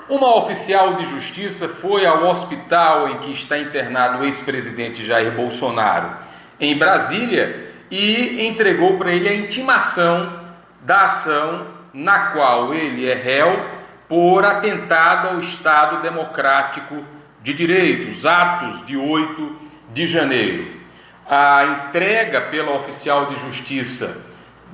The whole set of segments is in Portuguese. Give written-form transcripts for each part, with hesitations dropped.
Uma oficial de justiça foi ao hospital em que está internado o ex-presidente Jair Bolsonaro, em Brasília, e entregou para ele a intimação da ação na qual ele é réu por atentado ao Estado Democrático de Direito, os atos de 8 de janeiro. A entrega pela oficial de justiça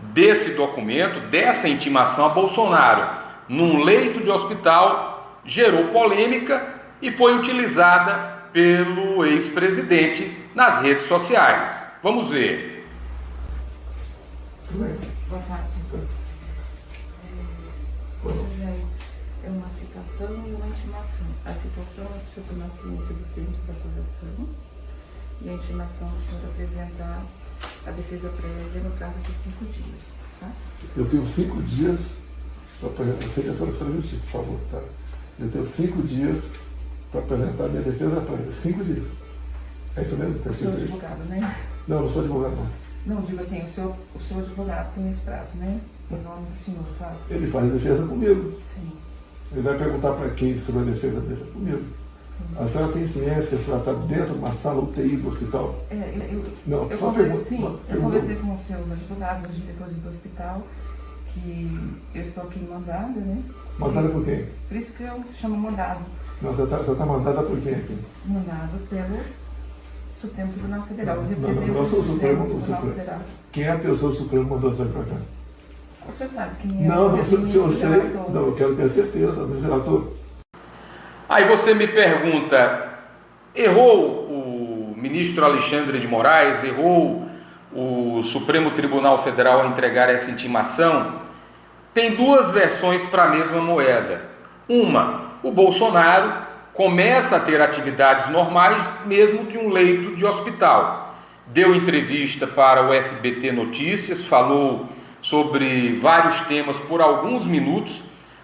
desse documento, dessa intimação a Bolsonaro, num leito de hospital, gerou polêmica e foi utilizada pelo ex-presidente nas redes sociais. Vamos ver. Boa tarde. É uma citação e uma intimação. A citação é que o senhor tomar ciência dos termos da acusação e a intimação é que o senhor apresentar a defesa prévia no prazo de 5 dias. Tá? Eu tenho 5 dias para apresentar. Eu sei que a senhora precisa de justiça, por favor. Tá? Eu tenho 5 dias para apresentar a minha defesa prévia. 5 dias. É isso mesmo? O senhor é advogado, né? Não, não sou advogado, não. Não, digo assim, o senhor advogado tem esse prazo, né? Em nome do senhor, tá? Ele faz a defesa comigo. Sim. Ele vai perguntar para quem sobre a defesa dele comigo. Sim. A senhora tem ciência que a senhora está dentro de uma sala UTI do hospital? Eu conversei com os seus advogados, os diretores do hospital, que eu estou aqui mandada, né? Mandada por quem? Por isso que eu chamo mandado. Não, você está mandada por quem aqui? Mandado pelo Supremo Tribunal Federal. Não sou o Supremo Federal. Quem é a pessoa do Supremo mandou você para cá? O senhor sabe quem é? Não, se eu sei, não, eu quero ter certeza, o relator. Aí você me pergunta, errou o ministro Alexandre de Moraes, errou o Supremo Tribunal Federal a entregar essa intimação? Tem duas versões para a mesma moeda. Uma, o Bolsonaro começa a ter atividades normais mesmo de um leito de hospital. Deu entrevista para o SBT Notícias, falou sobre vários temas por alguns minutos,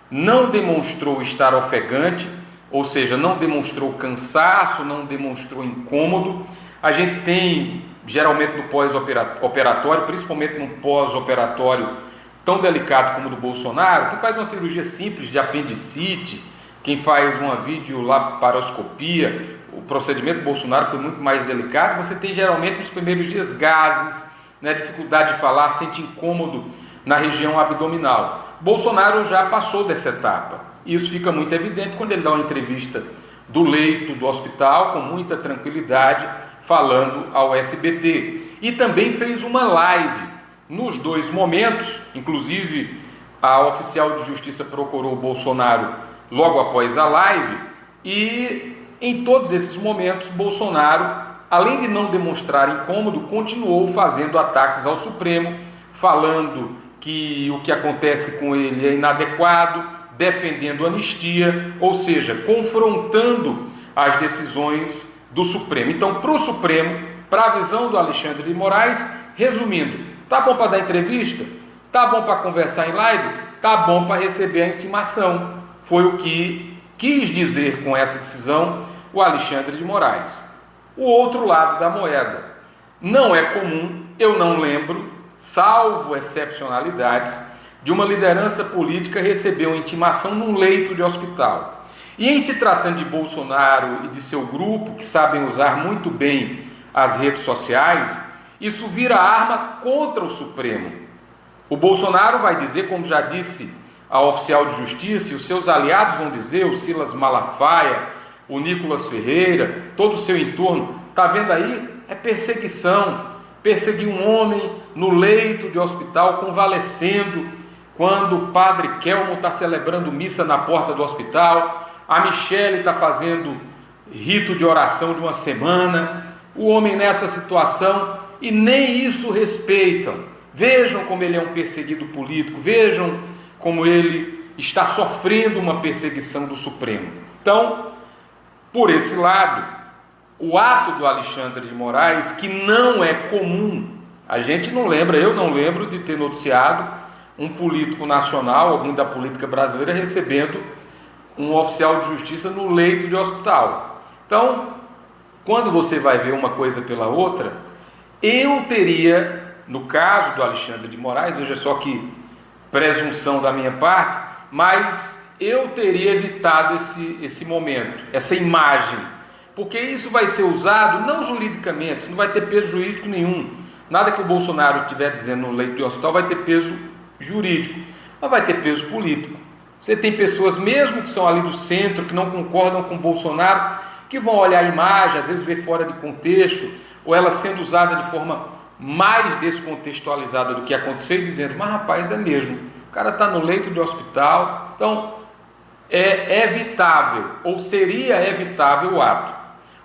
não demonstrou estar ofegante, ou seja, não demonstrou cansaço, não demonstrou incômodo. A gente tem, geralmente no pós-operatório, principalmente no pós-operatório tão delicado como o do Bolsonaro, quem faz uma cirurgia simples de apendicite, quem faz uma videolaparoscopia, o procedimento do Bolsonaro foi muito mais delicado, você tem geralmente nos primeiros dias gases, né, dificuldade de falar, sente incômodo na região abdominal. Bolsonaro já passou dessa etapa. E isso fica muito evidente quando ele dá uma entrevista do leito do hospital, com muita tranquilidade, falando ao SBT. E também fez uma live nos dois momentos, inclusive a oficial de justiça procurou o Bolsonaro logo após a live, e em todos esses momentos, Bolsonaro, além de não demonstrar incômodo, continuou fazendo ataques ao Supremo, falando que o que acontece com ele é inadequado, defendendo anistia, ou seja, confrontando as decisões do Supremo. Então, para o Supremo, para a visão do Alexandre de Moraes, resumindo, tá bom para dar entrevista? Tá bom para conversar em live? Tá bom para receber a intimação. Foi o que quis dizer com essa decisão o Alexandre de Moraes. O outro lado da moeda. Não é comum, eu não lembro, salvo excepcionalidades, de uma liderança política receber uma intimação num leito de hospital. E em se tratando de Bolsonaro e de seu grupo, que sabem usar muito bem as redes sociais, isso vira arma contra o Supremo. O Bolsonaro vai dizer, como já disse a oficial de justiça, e os seus aliados vão dizer, o Silas Malafaia, o Nicolas Ferreira, todo o seu entorno, está vendo aí? É perseguição, perseguir um homem no leito de hospital, convalescendo, quando o padre Kelmo está celebrando missa na porta do hospital, a Michele está fazendo rito de oração de uma semana, o homem nessa situação, e nem isso respeitam. Vejam como ele é um perseguido político, vejam como ele está sofrendo uma perseguição do Supremo. Então, por esse lado, o ato do Alexandre de Moraes, que não é comum, a gente não lembra, eu não lembro de ter noticiado um político nacional, alguém da política brasileira, recebendo um oficial de justiça no leito de hospital. Então, quando você vai ver uma coisa pela outra, eu teria, no caso do Alexandre de Moraes, veja só que presunção da minha parte, mas eu teria evitado esse momento, essa imagem, porque isso vai ser usado não juridicamente, não vai ter peso jurídico nenhum. Nada que o Bolsonaro estiver dizendo no leito de hospital vai ter peso jurídico, mas vai ter peso político. Você tem pessoas, mesmo que são ali do centro, que não concordam com o Bolsonaro, que vão olhar a imagem, às vezes ver fora de contexto, ou ela sendo usada de forma mais descontextualizada do que aconteceu, e dizendo, mas rapaz, é mesmo, o cara está no leito de hospital. Então, é evitável, ou seria evitável o ato.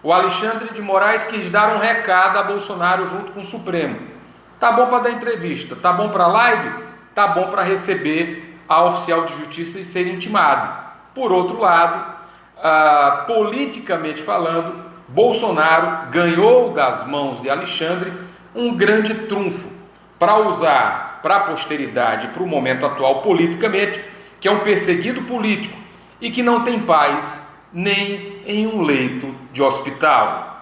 O Alexandre de Moraes quis dar um recado a Bolsonaro junto com o Supremo. Tá bom para dar entrevista, tá bom para live, tá bom para receber a oficial de justiça e ser intimado. Por outro lado, politicamente falando, Bolsonaro ganhou das mãos de Alexandre um grande trunfo para usar para a posteridade, para o momento atual politicamente, que é um perseguido político e que não tem paz nem em um leito de hospital.